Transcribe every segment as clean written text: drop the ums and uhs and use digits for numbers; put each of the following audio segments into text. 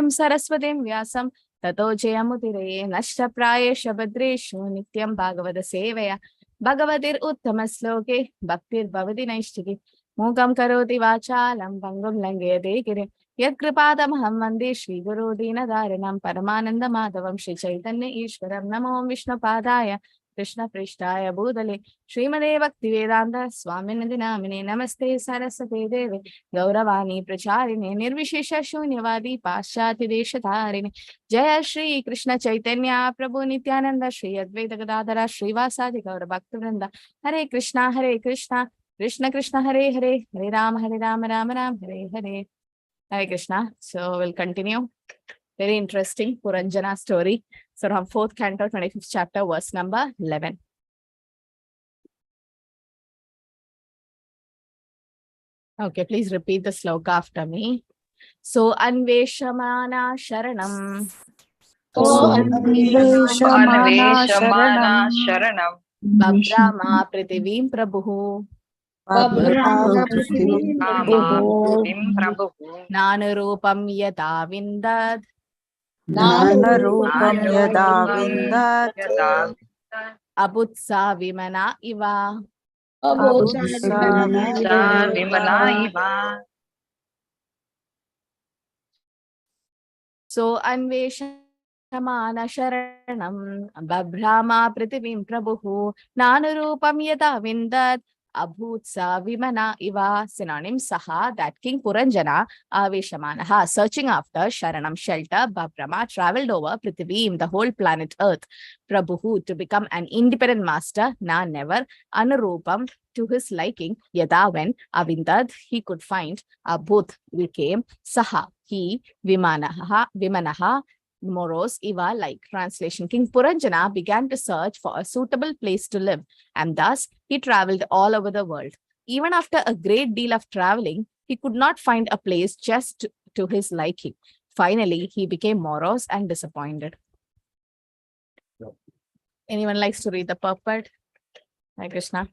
Devim Saraswatim Vyasam Tato Jayamudire Nashtaprayesha Badreshu Nityam Bhagavata Sevaya Bhagavatir Uttama Sloke Bhaktir Bhavati Naishtiki Mukam Karoti Vachalam Bangam Langayate Giri Yat Kripadam Hamandi Shri Guru Dina Dharanam Paramananda Madhavam Shri Chaitanya Ishwaram Namo Vishnu Padaya Krishna Prishtaya Bhudale Srimade Bhaktivedanta Swaminati Namine Namaste Saraswate Deve Gauravani Pracharine Nirvishesha Shunyavadi Paschati Deshatharini Jaya Shri Krishna Chaitanya Prabhu Nityananda Shri Advaita Gadadhara Srivasadi Gaura Bhaktivinoda Hare Krishna Krishna Krishna Hare Hare Hare Rama Rama Rama Hare Hare. Hare Krishna. So we'll continue. Very interesting Puranjana story. So from 4th canto, 25th chapter, verse number 11. Okay, please repeat the sloka after me. So Anveshamana Sharanam. Anveshamana Sharanam. Babrama Prithivim Prabhu. Nanarupam Yada Vindad. Nanarupam Yada Vindad. Abutsa Vimana Iva. So Anveshamana Sharanam Babrama Prithivim Prabhu Nanarupam Yada Vindad Abhutsa Vimana Iva. Synonym Saha, that King Puranjana Aveshamanaha, searching after Sharanam, shelter, Babrama, traveled over Prithivim, the whole planet Earth, Prabhu, to become an independent master, Na, never, Anurupam, to his liking, Yada, when, Avindad, he could find, Abhut, became, Saha, he, Vimanaha, Moros, Iva, like. Translation: King Puranjana began to search for a suitable place to live, and thus he traveled all over the world. Even after a great deal of traveling, he could not find a place just to his liking. Finally, he became morose and disappointed. Anyone likes to read the purport? Hare Krishna.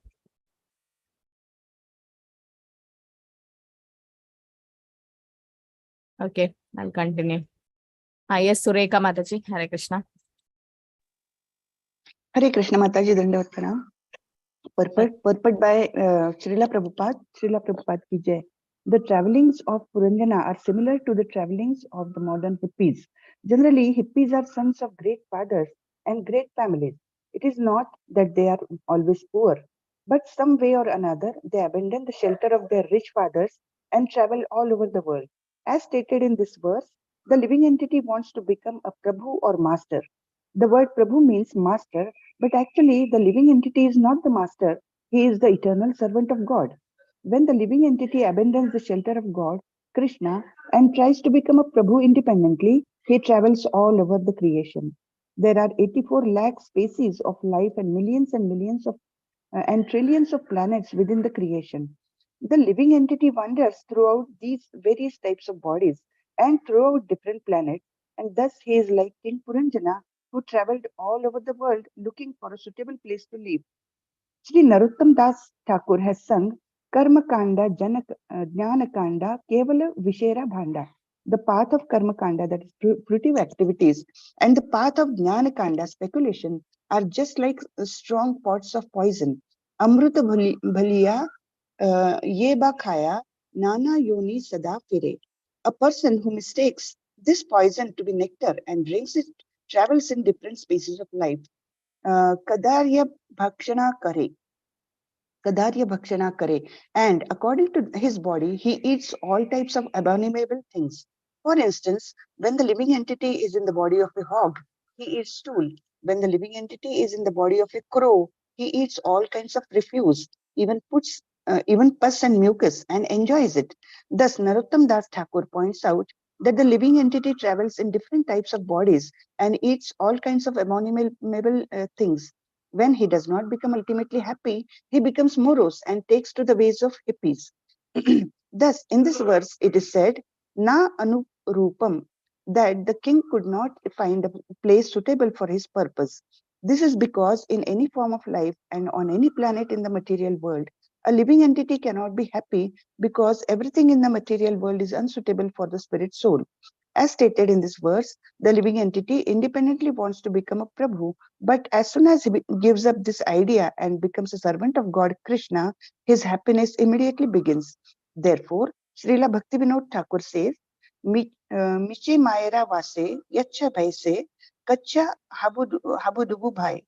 Okay, I'll continue. Yes, Sureka Mataji. Hare Krishna. Hare Krishna Mataji, Dandavat Pranam. Purport by Srila Prabhupada ki jai. The travelings of Puranjana are similar to the travelings of the modern hippies. Generally, hippies are sons of great fathers and great families. It is not that they are always poor, but some way or another, they abandon the shelter of their rich fathers and travel all over the world. As stated in this verse, the living entity wants to become a Prabhu or master. The word Prabhu means master, but actually the living entity is not the master. He is the eternal servant of God. When the living entity abandons the shelter of God, Krishna, and tries to become a Prabhu independently, he travels all over the creation. There are 84 lakh species of life and millions of and trillions of planets within the creation. The living entity wanders throughout these various types of bodies and throughout different planets, and thus he is like King Puranjana, who traveled all over the world looking for a suitable place to live. Sri Narottam Das Thakur has sung Karma Kanda Jnana Kanda Kevala Vishera Bhanda. The path of Karma Kanda, that is fruitive activities, and the path of Jnana Kanda, speculation, are just like strong pots of poison. Amruta Bhaliya Yeba Khaya Nana Yoni Sada Fire. A person who mistakes this poison to be nectar and drinks it travels in different species of life. Kadarya Bhakshana Kare. And according to his body, he eats all types of abominable things. For instance, when the living entity is in the body of a hog, he eats stool. When the living entity is in the body of a crow, he eats all kinds of refuse, even pus and mucus, and enjoys it. Thus, Narottam Das Thakur points out that the living entity travels in different types of bodies and eats all kinds of abominable things. When he does not become ultimately happy, he becomes morose and takes to the ways of hippies. Thus, in this verse, it is said, Na Anurupam, that the king could not find a place suitable for his purpose. This is because in any form of life and on any planet in the material world, a living entity cannot be happy because everything in the material world is unsuitable for the spirit soul. As stated in this verse, the living entity independently wants to become a Prabhu, but as soon as he gives up this idea and becomes a servant of God Krishna, his happiness immediately begins. Therefore, Srila Bhaktivinoda Thakur says, Miche Mayera Vase, Yacha Bhaise, Kacha Habudugu Bhai.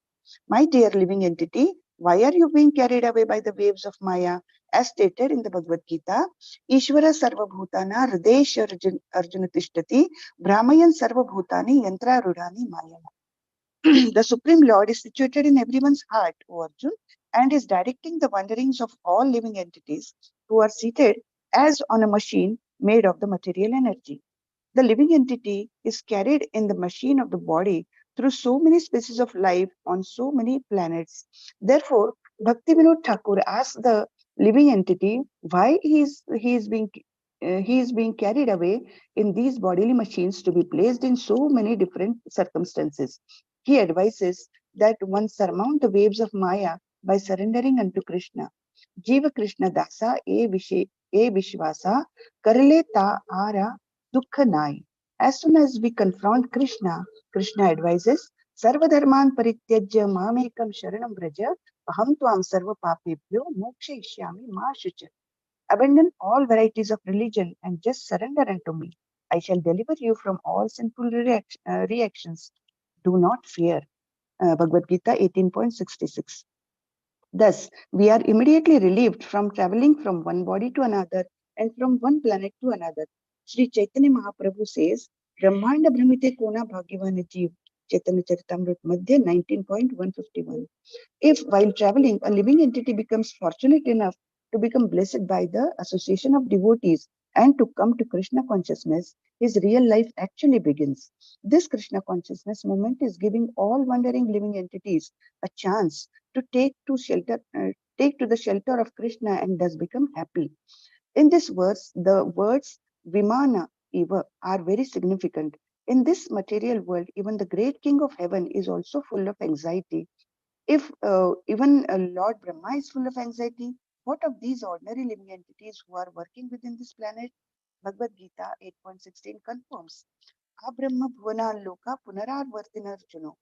My dear living entity, why are you being carried away by the waves of Maya? As stated in the Bhagavad Gita, Ishvara Sarvabhutana Hridesh Arjuna Tishtati Brahmayan Sarvabhutani Yantra Rudani Maya. The Supreme Lord is situated in everyone's heart, O Arjun, and is directing the wanderings of all living entities who are seated as on a machine made of the material energy. The living entity is carried in the machine of the body through so many species of life on so many planets. Therefore, Bhaktivinoda Thakur asked the living entity why he is being carried away in these bodily machines to be placed in so many different circumstances. He advises that one surmount the waves of Maya by surrendering unto Krishna. Jiva Krishna Dasa e Vishwasa Karle ta ara Dukha Nai. As soon as we confront Krishna, Krishna advises, Sarva Dharman Parityajya Mamekam Sharanam Vraja Aham Tvam Sarva Papebhyo Mokshayishyami Ma Shucha. Abandon all varieties of religion and just surrender unto me. I shall deliver you from all sinful reactions. Do not fear. Bhagavad Gita 18.66. Thus, we are immediately relieved from traveling from one body to another and from one planet to another. Sri Chaitanya Mahaprabhu says, Brahmanda Brahmite Kona Bhagyavana Jeev, Chaitanya Charitamrita Madhya 19.151. If while traveling, a living entity becomes fortunate enough to become blessed by the association of devotees and to come to Krishna consciousness, his real life actually begins. This Krishna consciousness moment is giving all wandering living entities a chance to take to the shelter of Krishna and thus become happy. In this verse, the words Vimana Eva are very significant. In this material world, even the great king of heaven is also full of anxiety. If even Lord Brahma is full of anxiety, what of these ordinary living entities who are working within this planet? Bhagavad Gita 8.16 confirms. Abrahma Bhuvana Loka Punararvartinarjuno.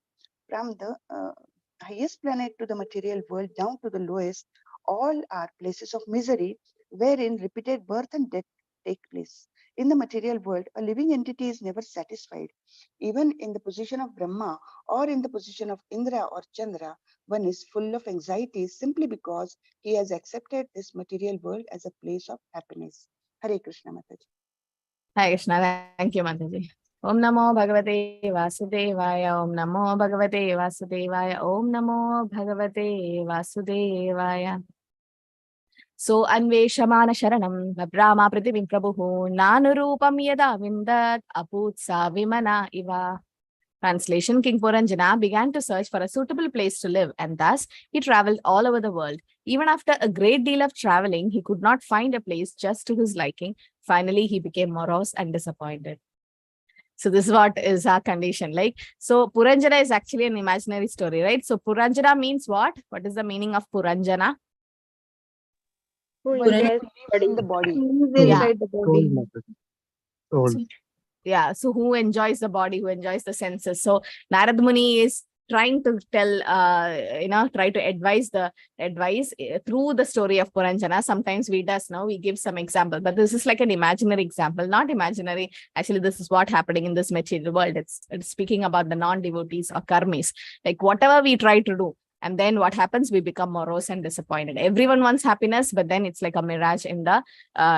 From the highest planet to the material world down to the lowest, all are places of misery wherein repeated birth and death take place. In the material world, a living entity is never satisfied. Even in the position of Brahma or in the position of Indra or Chandra, one is full of anxiety simply because he has accepted this material world as a place of happiness. Hare Krishna Mataji. Hare Krishna. Thank you, Mataji. Om Namo Bhagavate Vasudevaya. Om Namo Bhagavate Vasudevaya. Om Namo Bhagavate Vasudevaya. So Anveshamana Sharanam Brahma Prativim Prabhu Nanurupam Yada Vindat Aputsa Vimana Iva. Translation: King Puranjana began to search for a suitable place to live, and thus he traveled all over the world. Even after a great deal of traveling, he could not find a place just to his liking. Finally, he became morose and disappointed. So this is what is our condition. Like, so Puranjana is actually an imaginary story, right? So Puranjana means what? What is the meaning of Puranjana? Who enjoys In the body. who is Yeah. inside the body. So, yeah, so who enjoys the body, who enjoys the senses. So Narad Muni is trying to tell, try to advise through the story of Puranjana. Sometimes we give some example, but this is like an imaginary example, not imaginary. Actually, this is what happening in this material world. It's speaking about the non-devotees or karmis, like whatever we try to do. And then what happens? We become morose and disappointed. Everyone wants happiness, but then it's like a mirage in the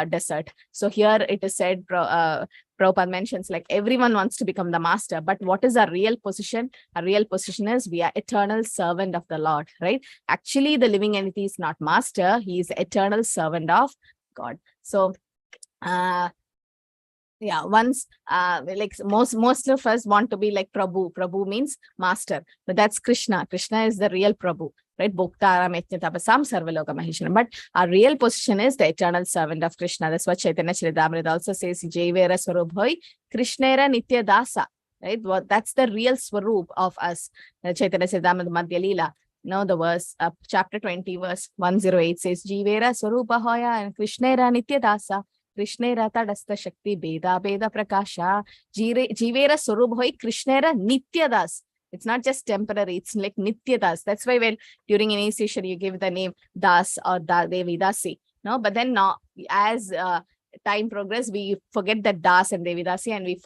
desert. So here it is said, Prabhupada mentions, like everyone wants to become the master, but what is our real position? Our real position is we are eternal servant of the Lord, right? Actually, the living entity is not master. He is eternal servant of God. So, yeah, once like most of us want to be like Prabhu. Prabhu means master, but that's Krishna. Krishna is the real Prabhu, right? Bhoktaram Etnyatapasam Sarvaloka Maheshwaram. But our real position is the eternal servant of Krishna. That's what Chaitanya Charitamrita also says, Jaivera Swarubhoi Krishnera Nitya Dasa, right? That's the real Swarup of us. Chaitanya Charitamrita Madhya Leela. Now the verse, chapter 20, verse 108 says, Jivera Swarupa Hoya and Krishnera Nitya Dasa. Krishnera Tadastha Shakti Beda Beda Prakasha Jivera Swarup Hoi Krishnera Nityadas. It's not just temporary, it's like Nitya Das. That's why when during initiation you give the name Das or Devi Dasi. No, but then now as time progress, we forget that Das and Devi Dasi and we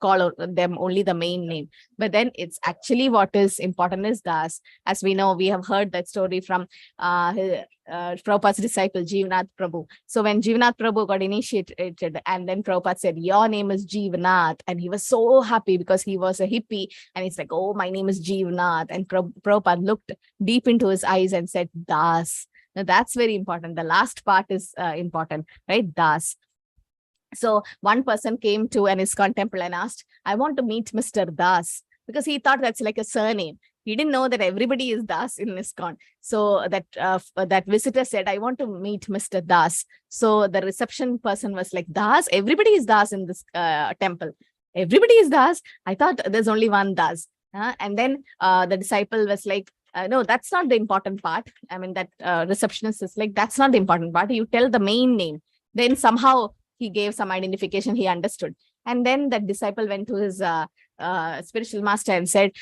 call them only the main name. But then it's actually what is important is Das. As we know, we have heard that story from Prabhupada's disciple Jeevanath Prabhu. So when Jeevanath Prabhu got initiated and then Prabhupada said, your name is Jeevanath, and he was so happy because he was a hippie and he's like, oh, my name is Jeevanath. And Prabhupada looked deep into his eyes and said, Das. Now that's very important. The last part is important, right? Das. So one person came to an ISKCON temple and asked, I want to meet Mr. Das, because he thought that's like a surname. He didn't know that everybody is Das in ISKCON. So that visitor said, I want to meet Mr. Das. So the reception person was like, Das? Everybody is Das in this temple. Everybody is Das? I thought there's only one Das. And then the disciple was like, no, that's not the important part. I mean, that receptionist is like, that's not the important part. You tell the main name. Then somehow he gave some identification, he understood. And then that disciple went to his spiritual master and said,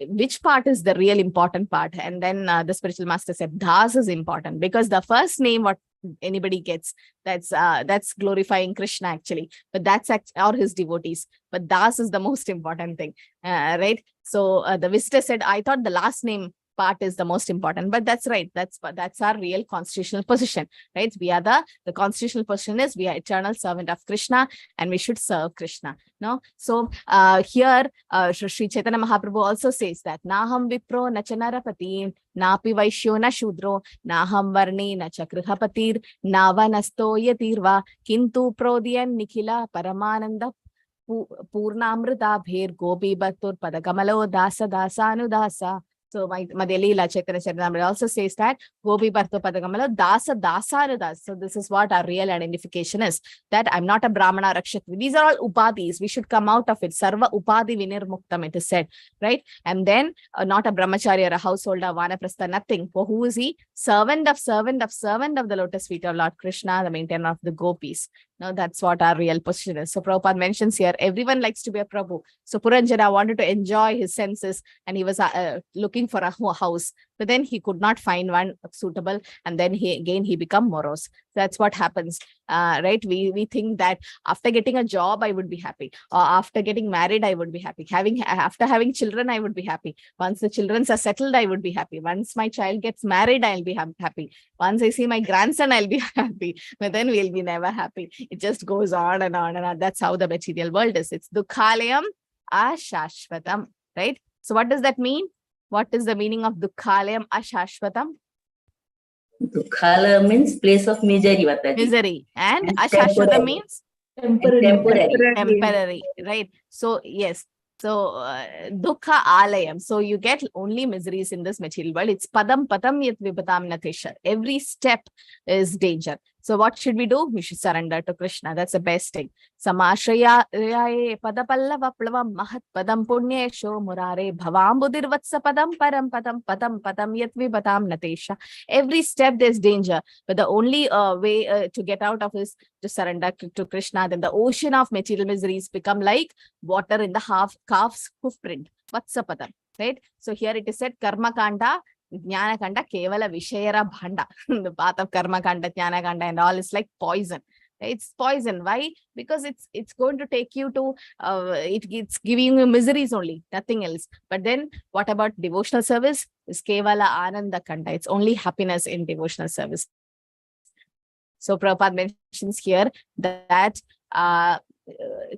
which part is the real important part? And then the spiritual master said, Das is important, because the first name what anybody gets, that's glorifying Krishna actually, but that's or his devotees. But Das is the most important thing, right? So the visitor said, I thought the last name part is the most important, but that's right. That's our real constitutional position, right? We are the constitutional position is we are eternal servant of Krishna and we should serve Krishna. No, so here Sri Chaitanya Mahaprabhu also says that Naham Vipro Nacha Narapati Napi Vaishyo Na Shudro Naham Varni Nacha Krihapatir Nava Nasto Yatirva Kintu Prodyan Nikhila Paramananda Purnamrita Bher Gopi Bhattur Padakamalo Dasa Dasa Anudasa. So Madhya Leela Chaitanya Charitamrita also says that Gopi Bharto Padakamala Dasa Dasa Das. So this is what our real identification is, that I'm not a Brahmana Rakshatra. These are all upadhis. We should come out of it. Sarva upadhi vinirmuktam, it is said, right? And then not a brahmacharya or a householder, vanaprastha, nothing. For who is he? Servant of the lotus feet of Lord Krishna, the maintainer of the gopis. Now that's what our real position is. So Prabhupada mentions here, everyone likes to be a Prabhu. So Puranjana wanted to enjoy his senses and he was looking for a house, but then he could not find one suitable, and then he become morose. That's what happens, right? We think that after getting a job I would be happy, or after getting married I would be happy, after having children I would be happy, once the children are settled I would be happy, once my child gets married I'll be happy, once I see my grandson I'll be happy, but then we'll be never happy. It just goes on and on and on. That's how the material world is. It's Dukkhalayam Ashashvatam, right? So what does that mean? What is the meaning of Dukkhalayam Ashashvatam? Dukhala means place of misery. Misery. And And Ashashvatam temporary. means Temporary. right? So yes. So Dukkha Alayam. So you get only miseries in this material world. It's Padam Patam Yat Vipatam Natesha. Every step is danger. So what should we do? We should surrender to Krishna. That's the best thing. Samashraya Padapallava Plavam Mahat Padam Punyesho Murare Bhavam Budirvatsa Padam Param Patam Yat Vipatam Natesha. Every step there's danger, but the only way to get out of is to surrender to Krishna. Then the ocean of material miseries become like water in the calf's hoof print. Vatsa Padam, right? So here it is said Karma Kanda, Jnana Kanda, Kevala Vishayara Bhanda. The path of Karma Kanda, Jnana Kanda and all is like poison. It's poison. Why? Because it's going to take you to, it's giving you miseries only, nothing else. But then what about devotional service? It's Kevala Ananda Kanda. It's only happiness in devotional service. So Prabhupada mentions here that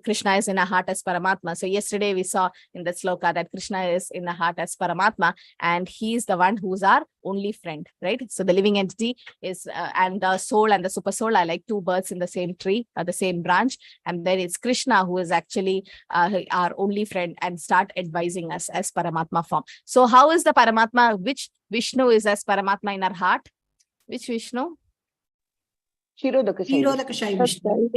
Krishna is in our heart as Paramatma. So yesterday we saw in the sloka that Krishna is in the heart as Paramatma, and he is the one who's our only friend, right? So the living entity is, and the soul and the super soul are like two birds in the same tree, the same branch. And then it's Krishna who is actually our only friend and start advising us as Paramatma form. So how is the Paramatma? Which Vishnu is as Paramatma in our heart? Which Vishnu? Kshirodakashayi Vishnu.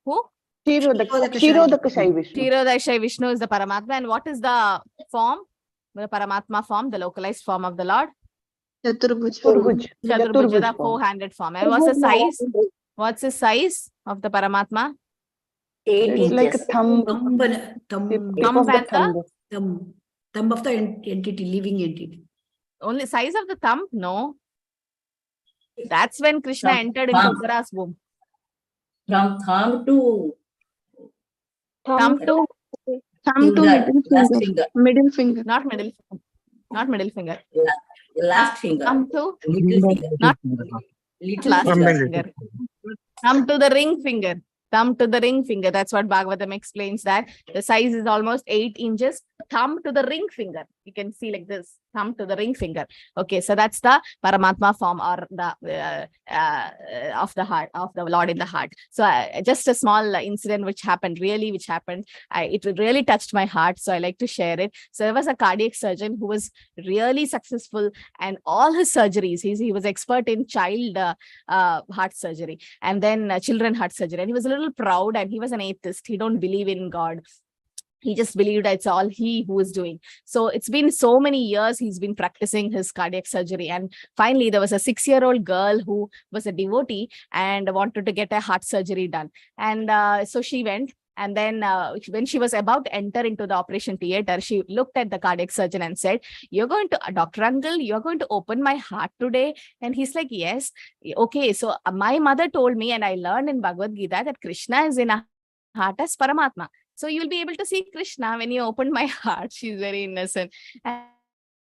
Who? Kshirodakashayi Vishnu. Kshirodakashayi Vishnu is the Paramatma. And what is the form? The Paramatma form, the localized form of the Lord? Turguj. Chaturbhuja, the Chaturbhuj form. four-handed form. And what's the size? What's the size of the Paramatma? 8 It's like a inches. thumb. Thumb Tip Thumb of the and thumb. thumb of the entity, living entity. Only size of the thumb? No. That's when Krishna From entered into thumb. Uttara's womb. From thumb to Thumb to finger, last finger, Middle finger. not middle finger. last finger, Thumb to middle finger, not little last finger. finger. Thumb to the ring finger. Thumb to the ring finger. That's what Bhagavatam explains, that the size is almost 8 inches. Thumb to the ring finger. You can see like this. Thumb to the ring finger. Okay, so that's the Paramatma form, or the of the heart, of the Lord in the heart. So just a small incident which happened. It really touched my heart. So I like to share it. So there was a cardiac surgeon who was really successful, and all his surgeries, he was expert in child heart surgery, and then children heart surgery. And he was a little proud, and he was an atheist. He don't believe in God. He just believed it's all he who is doing. So it's been so many years he's been practicing his cardiac surgery. And finally, there was a 6-year-old girl who was a devotee and wanted to get a heart surgery done. And so she went. And then when she was about to enter into the operation theater, she looked at the cardiac surgeon and said, Dr. Uncle, you're going to open my heart today? And he's like, yes. Okay, so my mother told me, and I learned in Bhagavad Gita, that Krishna is in a heart as Paramatma. So you will be able to see Krishna when you open my heart. She's very innocent.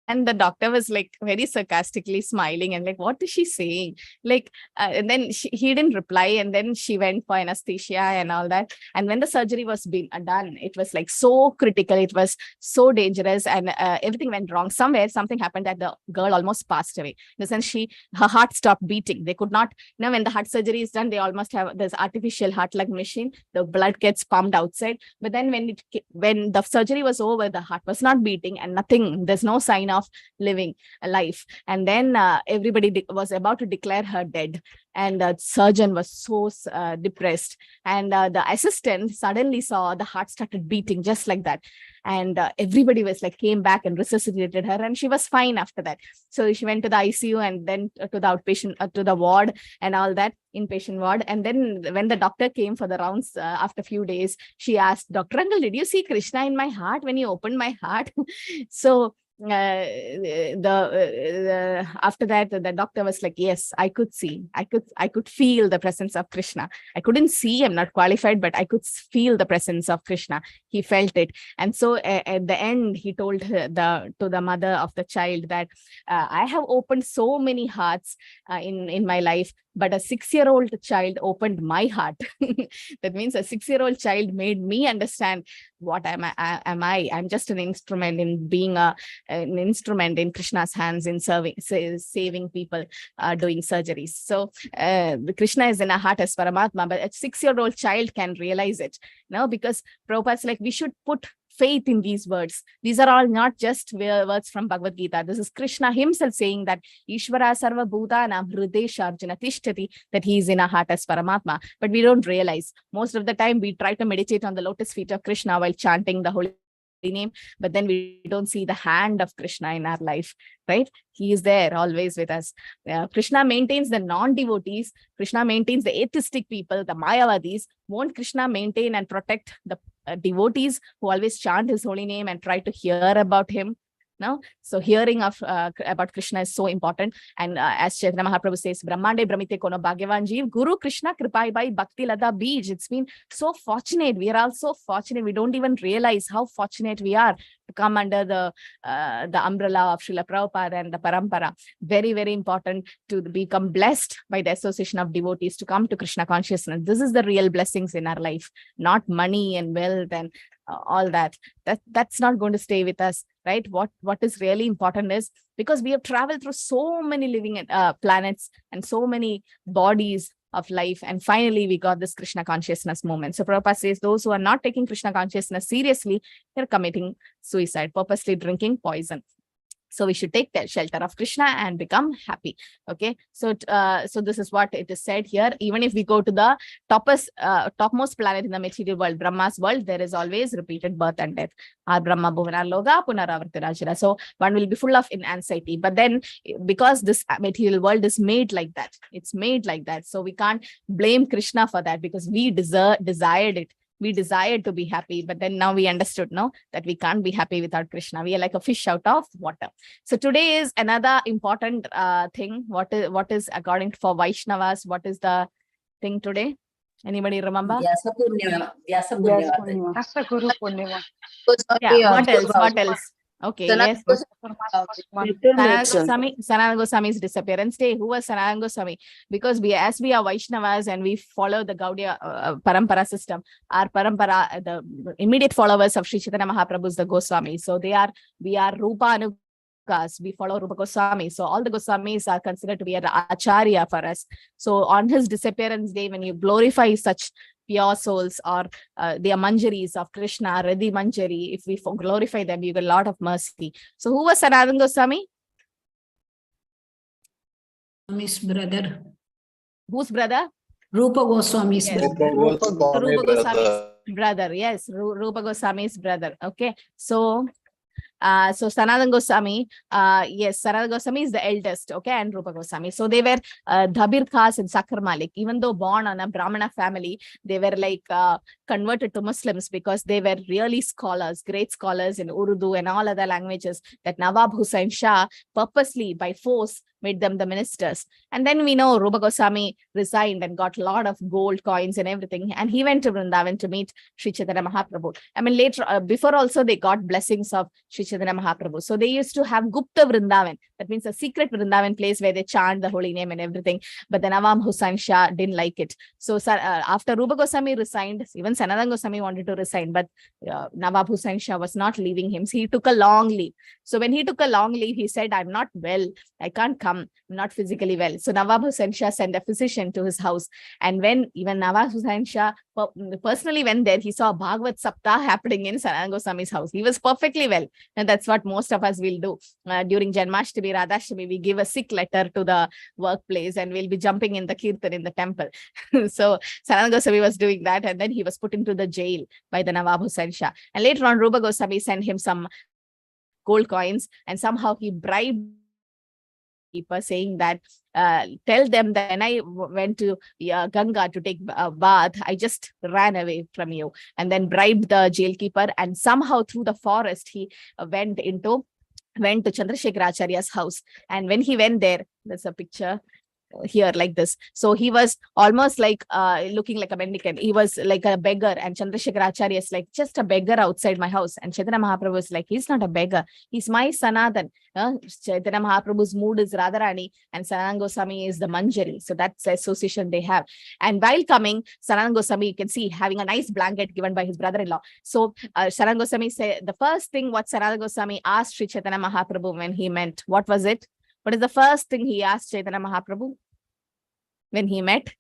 And the doctor was like very sarcastically smiling and like, what is she saying? Like, and then he didn't reply. And then she went for anesthesia and all that. And when the surgery was being done, it was like so critical. It was so dangerous, and everything went wrong. Something happened that the girl almost passed away. In the sense, her heart stopped beating. They could not, when the heart surgery is done, they almost have this artificial heart lung machine. The blood gets pumped outside. But then when the surgery was over, the heart was not beating and nothing. There's no sign of living a life. And then everybody was about to declare her dead, and the surgeon was so depressed. And the assistant suddenly saw the heart started beating just like that, and everybody was like, came back and resuscitated her, and she was fine after that. So she went to the ICU, and then to the outpatient, to the ward and all that, inpatient ward. And then when the doctor came for the rounds after a few days, she asked, Dr. Uncle, did you see Krishna in my heart when you opened my heart? So after that, the doctor was like, yes, I could see, I could feel the presence of Krishna. I couldn't see, I'm not qualified, but I could feel the presence of Krishna. He felt it. And so at the end, he told to the mother of the child that I have opened so many hearts in my life, but a 6-year-old child opened my heart. That means a 6-year-old child made me understand what am I? I'm just an instrument in being an instrument in Krishna's hands in saving people, doing surgeries. So Krishna is in our heart as Paramatma, but a 6-year-old child can realize it. Because Prabhupada's like, we should put faith in these words. These are all not just words from Bhagavad Gita. This is Krishna himself saying that Ishvara Sarva Bhutanam Hridesha Arjuna Tishtati, that he is in our heart as Paramatma. But we don't realize. Most of the time we try to meditate on the lotus feet of Krishna while chanting the holy name, but then we don't see the hand of Krishna in our life, right? He is there always with us. Krishna maintains the non-devotees. Krishna maintains the atheistic people, the Mayavadis. Won't Krishna maintain and protect the devotees who always chant his holy name and try to hear about him? No? So hearing about Krishna is so important. And as Chaitanya Mahaprabhu says, Brahmande Brahmite Kono Bhagavan Jeev, Guru Krishna Kripai Bai Bhakti Lada Bij. It's been so fortunate. We are all so fortunate. We don't even realize how fortunate we are to come under the umbrella of Srila Prabhupada and the Parampara. Very, very important to become blessed by the association of devotees, to come to Krishna consciousness. This is the real blessings in our life, not money and wealth and all that. That's not going to stay with us, right? What is really important is, because we have traveled through so many living planets and so many bodies of life, and finally we got this Krishna consciousness moment. So Prabhupada says those who are not taking Krishna consciousness seriously, they're committing suicide, purposely drinking poison. So we should take the shelter of Krishna and become happy. Okay. So, so this is what it is said here. Even if we go to the topmost planet in the material world, Brahma's world, there is always repeated birth and death. Brahma Bhuvana Loga Punaravarti Rajara. So one will be full of anxiety. But then because this material world is made like that, it's made like that. So we can't blame Krishna for that because we desired it. We desired to be happy, but then now we understood, no, that we can't be happy without Krishna. We are like a fish out of water. So today is another important thing. What is according for Vaishnavas? What is the thing today? Anybody remember? Vyasa Purnima. Yes, Purnima. Asa Guru Purnima. Yeah. What else? What else? Okay. Yes. Sanatana Goswami's disappearance day. Who was Sanatana Goswami? Because as we are Vaishnavas and we follow the Gaudiya Parampara system, our Parampara, the immediate followers of Sri Chaitanya Mahaprabhu is the Goswami. So we are Rupa Anugas. We follow Rupa Goswami. So all the Goswamis are considered to be an acharya for us. So on his disappearance day, when you glorify such pure souls or the manjaris of Krishna, Radhi Manjari, if we glorify them, you get a lot of mercy. So who was Sanatana Goswami? Goswami's brother. Whose brother? Rupa Goswami's Yes. brother. Rupa Goswami's brother. Yes, Rupa Goswami's brother. Okay. So Sanatana Goswami, yes, Sanatana Goswami is the eldest, okay, and Rupa Goswami. So they were Dhabir Khas and Sakar Malik. Even though born on a Brahmana family, they were like converted to Muslims because they were really scholars, great scholars in Urdu and all other languages that Nawab Hussain Shah purposely by force made them the ministers. And then we know Rupa Goswami resigned and got a lot of gold coins and everything. And he went to Vrindavan to meet Sri Chaitanya Mahaprabhu. I mean, later, before also they got blessings of Sri Chaitanya Mahaprabhu. So they used to have Gupta Vrindavan. That means a secret Vrindavan place where they chant the holy name and everything. But the Nawab Hussain Shah didn't like it. So after Rupa Goswami resigned, even Sanatana Goswami wanted to resign, but Nawab Hussain Shah was not leaving him. So he took a long leave. So when he took a long leave, he said, I'm not well. I can't come. I'm not physically well. So Nawab Hussain Shah sent a physician to his house. And when even Nawab Hussain Shah personally went there, he saw a Bhagavat Saptah happening in Sanatana Goswami's house. He was perfectly well. And that's what most of us will do. During Janmashtami, Radhashtami, we give a sick letter to the workplace and we'll be jumping in the kirtan in the temple. So Sanatana Goswami was doing that. And then he was put into the jail by the Nawab Hussain Shah. And later on, Rupa Goswami sent him some gold coins and somehow he bribed people saying that tell them that when I went to Ganga to take a bath, I just ran away from you, and then bribed the jailkeeper. And somehow through the forest, he went to Chandrasekhar Acharya's house. And when he went there, there's a picture here like this. So he was almost like looking like a mendicant. He was like a beggar, and Chandrasekhar Acharya is like just a beggar outside my house. And Chaitanya Mahaprabhu is like, he's not a beggar, he's my Sanatan. Chaitanya Mahaprabhu's mood is Radharani and Sanatana Goswami is the Manjari. So that's the association they have. And while coming, Sanatana Goswami, you can see having a nice blanket given by his brother-in-law. So Sanatana Goswami said, the first thing what Sanatana Goswami asked Sri Chaitanya Mahaprabhu when he met, what was it? What is the first thing he asked Chaitanya Mahaprabhu when he met?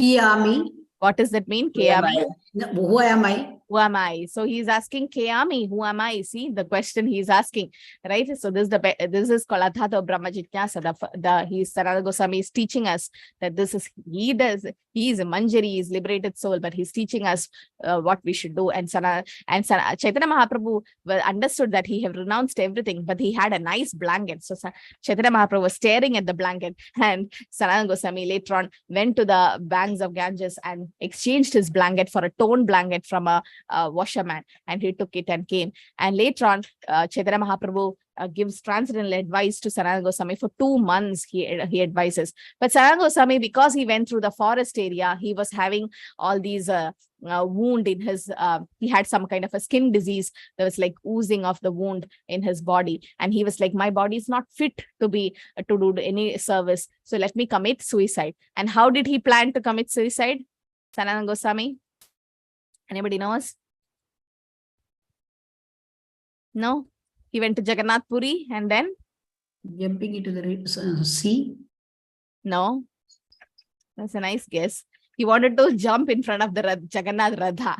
Kiyami. What does that mean? Who am Kiyami. I? Who am I? Who am I? So he's asking Kiyami, who am I? See the question he's asking, right? So this is called Adhata Brahma Jitnyasa. Sanatana Goswami is teaching us that he is a Manjari, he is liberated soul, but he's teaching us what we should do. And Chaitanya Mahaprabhu understood that he have renounced everything, but he had a nice blanket. So Chaitanya Mahaprabhu was staring at the blanket, and Sanatana Goswami later on went to the banks of Ganges and exchanged his blanket for a torn blanket from a washerman, and he took it and came. And later on, Chaitanya Mahaprabhu gives transcendental advice to Sanatana Goswami for 2 months. He advises, but Sanatana Goswami, because he went through the forest area, he was having all these wound in his. He had some kind of a skin disease. There was like oozing of the wound in his body, and he was like, my body is not fit to do any service. So let me commit suicide. And how did he plan to commit suicide, Sanatana Goswami? Anybody knows? No? He went to Jagannath Puri and then? Jumping into the sea. No. That's a nice guess. He wanted to jump in front of the Jagannath Radha.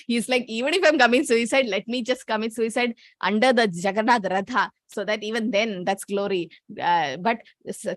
He's like, even if I'm committing suicide, let me just commit suicide under the Jagannath Radha, so that even then that's glory. But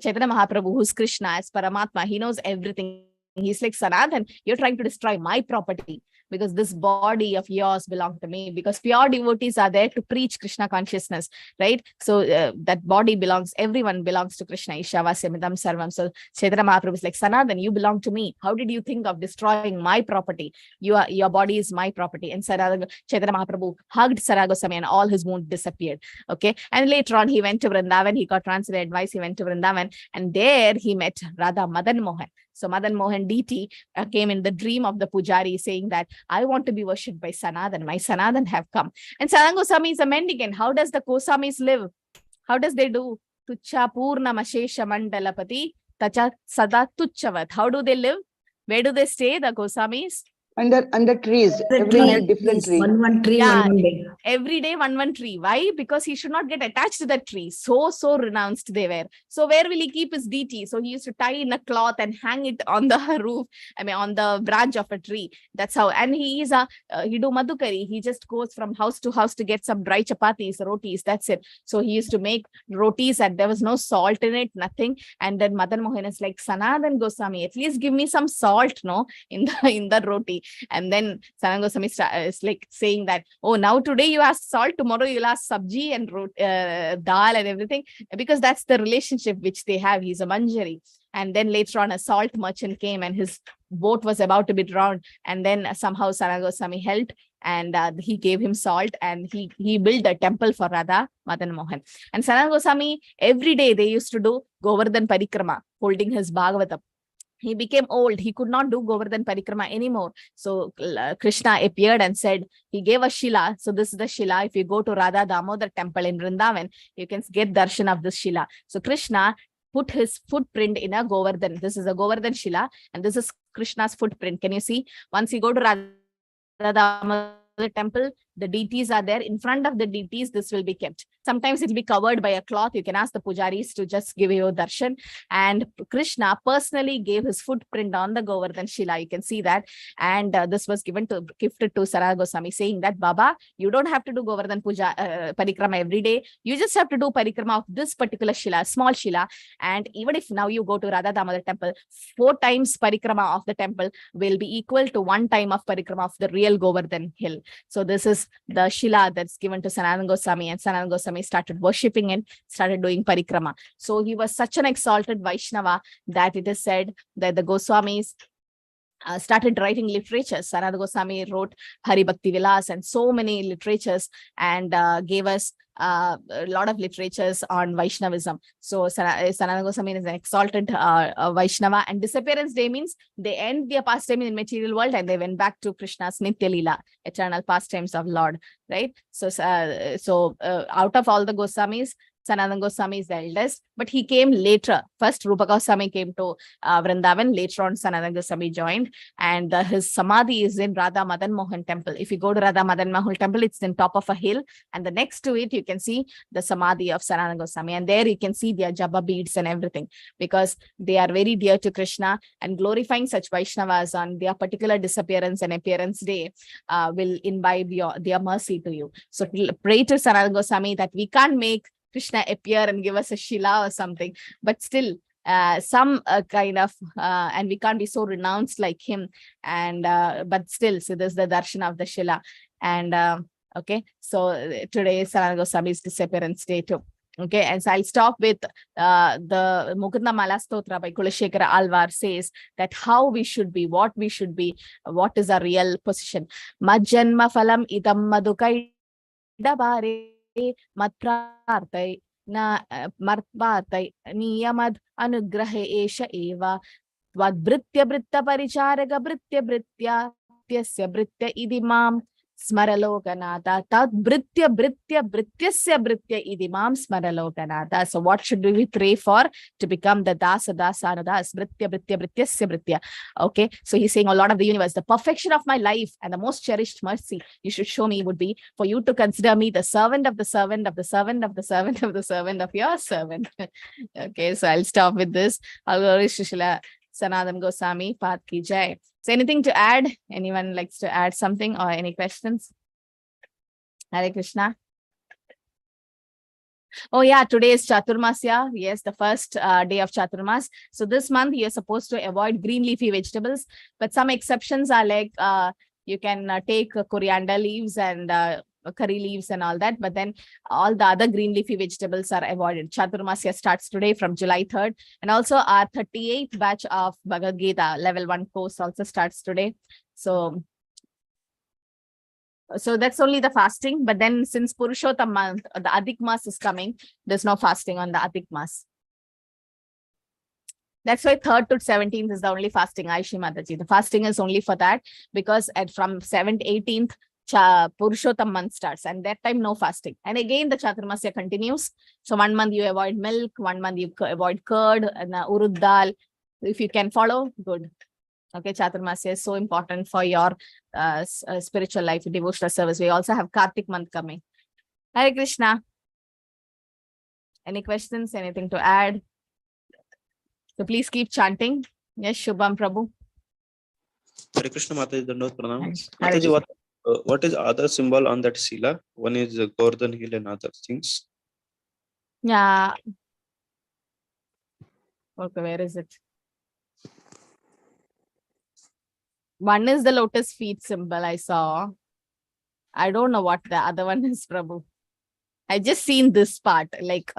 Chaitanya Mahaprabhu, who's Krishna, as Paramatma, he knows everything. He's like, Sanatan, you're trying to destroy my property, because this body of yours belongs to me, because pure devotees are there to preach Krishna consciousness, right? So that body belongs, everyone belongs to Krishna. Ishavasya sarvam. So Chaitanya Mahaprabhu is like, Sanatan, you belong to me. How did you think of destroying my property? Your body is my property. And Chaitanya Mahaprabhu hugged Sarada Goswami and all his wounds disappeared. Okay. And later on, he went to Vrindavan. He got translated advice. He went to Vrindavan, and there he met Radha Madan Mohan. So Madan Mohan deity came in the dream of the pujari, saying that I want to be worshipped by Sanatan. My Sanatan have come. And Sanatana Goswami is a mendicant. How does the Goswamis live? How does they do? Tucha Purna Mashesha Mandalapati Tacha Sada Tuchavat. How do they live? Where do they stay, the Goswamis? Under trees, every day different tree. One tree, Yeah. one day. Every day one tree. Why? Because he should not get attached to that tree. So renounced they were. So where will he keep his deity? So he used to tie in a cloth and hang it on the roof, on the branch of a tree. That's how. And he is he do madhukari. He just goes from house to house to get some dry chapatis, rotis. That's it. So he used to make rotis, and there was no salt in it, nothing. And then Madan Mohan is like, Sanatan Goswami, at least give me some salt, no, in the roti. And then Sanatan Goswami is like saying that, oh, now today you ask salt, tomorrow you'll ask sabji and dal and everything, because that's the relationship which they have. He's a manjari. And then later on, a salt merchant came, and his boat was about to be drowned. And then somehow Sanatan Goswami helped, and he gave him salt, and he built a temple for Radha Madan Mohan. And Sanatan Goswami, every day they used to do Govardhan Parikrama, holding his Bhagavatam. He became old. He could not do Govardhan Parikrama anymore. So Krishna appeared and said, he gave a Shila. So this is the Shila. If you go to Radha Damodar temple in Vrindavan, you can get darshan of this Shila. So Krishna put his footprint in a Govardhan. This is a Govardhan Shila, and this is Krishna's footprint. Can you see? Once you go to Radha Damodar temple, the deities are there. In front of the deities, this will be kept. Sometimes it will be covered by a cloth. You can ask the pujaris to just give you darshan. And Krishna personally gave his footprint on the Govardhan Shila. You can see that. And this was gifted to Sanatana Goswami, saying that, Baba, you don't have to do Govardhan Parikrama every day. You just have to do Parikrama of this particular Shila, small Shila. And even if now you go to Radha Damodar temple, 4 times Parikrama of the temple will be equal to 1 time of Parikrama of the real Govardhan hill. So this is the Shila that's given to Sanatana Goswami, and Sanatana Goswami started worshipping it, started doing Parikrama. So he was such an exalted Vaishnava that it is said that the Goswamis started writing literatures. Sanatana Goswami wrote Hari Bhakti Vilas and so many literatures, and gave us a lot of literatures on Vaishnavism. So Sanatana Goswami is an exalted Vaishnava, and disappearance day means they end their pastime in the material world and they went back to Krishna's Nitya Leela, eternal pastimes of Lord, right? So out of all the Goswamis, Sanatana Goswami is the eldest, but he came later. First, Rupa Goswami came to Vrindavan. Later on, Sanatana Goswami joined, and his samadhi is in Radha Madan Mohan temple. If you go to Radha Madan Mohan temple, it's in top of a hill, and the next to it, you can see the samadhi of Sanatana Goswami, and there you can see their jabba beads and everything, because they are very dear to Krishna, and glorifying such Vaishnavas on their particular disappearance and appearance day will imbibe their mercy to you. So pray to Sanatana Goswami that we can't make Krishna appear and give us a Shila or something, but still some kind of, and we can't be so renounced like him, and but still, so there's the darshan of the Shila. And okay, so today is Sanatana Goswami's disappearance day too. Okay, and so I'll stop with the Mukunda Mala Stotra by Kulashekara Alvar says that how we should be, what we should be, what is our real position. Majjanma phalam idam madhukai dabare matprartai na martvatai niyamad anugrahe esha eva tvad britta paricharaga britya tyasya britya idimam Smaralokanata, tad brityasya britya idimam smaralokanata. So what should we pray for to become the dasa anudas, brityasya britya? Okay, so he's saying, O Lord of the universe, the perfection of my life and the most cherished mercy you should show me would be for you to consider me the servant of the servant of the servant of the servant of the servant of your servant. Okay, so I'll stop with this. I'll go to Srila Sanatana Goswami Path ki jai. So anything to add? Anyone likes to add something or any questions? Hare Krishna. Oh yeah, today is Chaturmasya. Yes, the first day of Chaturmas. So this month you're supposed to avoid green leafy vegetables, but some exceptions are like you can take coriander leaves and curry leaves and all that, but then all the other green leafy vegetables are avoided. Chaturmasya starts today from July 3rd, and also our 38th batch of Bhagavad Gita level 1 course also starts today. So that's only the fasting, but then since Purushottam month, the Adhik Mas is coming, there's no fasting on the Adhik Mas. That's why 3rd to 17th is the only fasting, Aishi Mataji. The fasting is only for that, because from 7th, 18th, Purushottam month starts, and that time no fasting. And again, the Chaturmasya continues. So 1 month you avoid milk, 1 month you avoid curd and urud dal. If you can follow, good. Okay, Chaturmasya is so important for your spiritual life, devotional service. We also have Kartik month coming. Hare Krishna. Any questions? Anything to add? So please keep chanting. Yes, Shubham Prabhu. Hare Krishna Mataji, Dandavata Pranam. Hare Mataji, what is other symbol on that Sila? One is Gordon Hill and other things. Yeah. Okay, where is it? One is the lotus feet symbol I saw. I don't know what the other one is, Prabhu. I just seen this part, like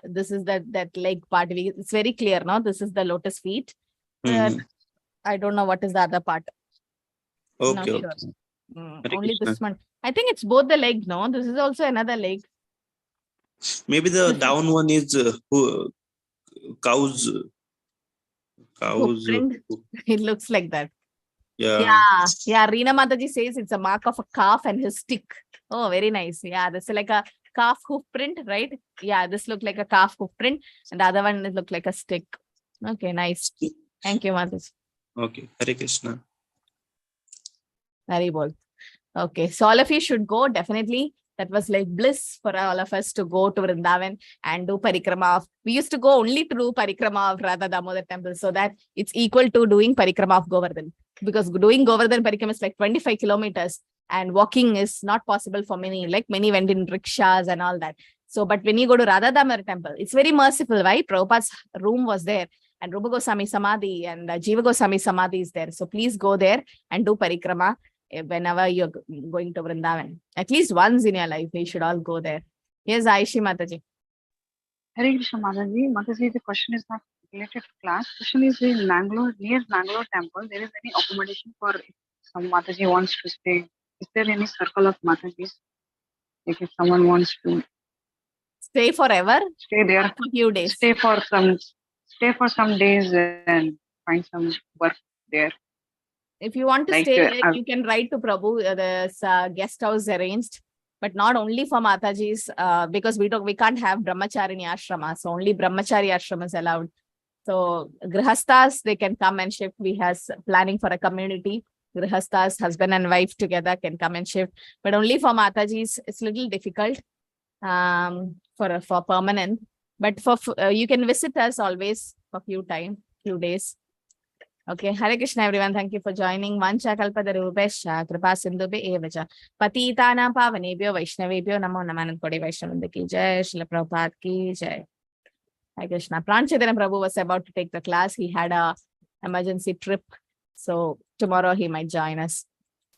this is that leg part. It's very clear, no? This is the lotus feet. I don't know what is the other part. Okay, Not sure. okay. Hare Only Krishna. this one. I think it's both the leg, no? This is also another leg. Maybe the down one is cows. Footprint. It looks like that. Yeah. Yeah. Reena Mataji says it's a mark of a calf and his stick. Oh, very nice. Yeah, that's like a calf hoof print, right? Yeah, this looked like a calf hoof print, and the other one looked like a stick. Okay, nice. Thank you, Mataji. Okay, Hare Krishna. Very bold. Okay, so all of you should go, definitely. That was like bliss for all of us to go to Vrindavan and do parikrama. We used to go only to do parikrama of Radha Damodar temple, so that it's equal to doing parikrama of Govardhan. Because doing Govardhan parikrama is like 25 kilometers and walking is not possible for many, like many went in rickshaws and all that. So, but when you go to Radha Damodar temple, it's very merciful, right? Prabhupada's room was there, and Rupa Goswami Samadhi and Jiva Goswami Samadhi is there. So please go there and do parikrama whenever you're going to Vrindavan. At least once in your life, we should all go there. Yes, Aishi Mataji. Hare Krishna Mataji. Mataji, the question is not related to class. Question is in Mangalore, near Mangalore temple, there is any accommodation for if some Mataji wants to stay. Is there any circle of Matajis? Like if someone wants to Stay forever? stay there, For a few days. stay for some days and find some work there. If you want to Like, stay, like, you can write to Prabhu. There's a guest house arranged, but not only for Matajis, because we can't have Brahmacharini ashrama, so only Brahmachari ashram is allowed. So Grihastas, they can come and shift. We have planning for a community. Grihastas, husband and wife together can come and shift, but only for Matajis, it's a little difficult for permanent. But for you can visit us always for few days. Okay, Hare Krishna everyone. Thank you for joining. Vancha kalpatarubhesha kripa sindhubhe evacha patitanam pavanebhyo vaishnavebhyo namo namaha Kodi Vaishnavanda ki jai. Srila Prabhupada ki jai. Hare Krishna. Pran Chaitanya Prabhu was about to take the class. He had a emergency trip, so tomorrow he might join us.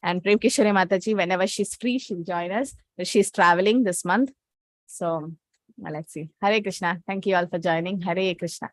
And Prem Kishore Mataji, whenever she's free, she'll join us. She's traveling this month, so let's see. Hare Krishna. Thank you all for joining. Hare Krishna.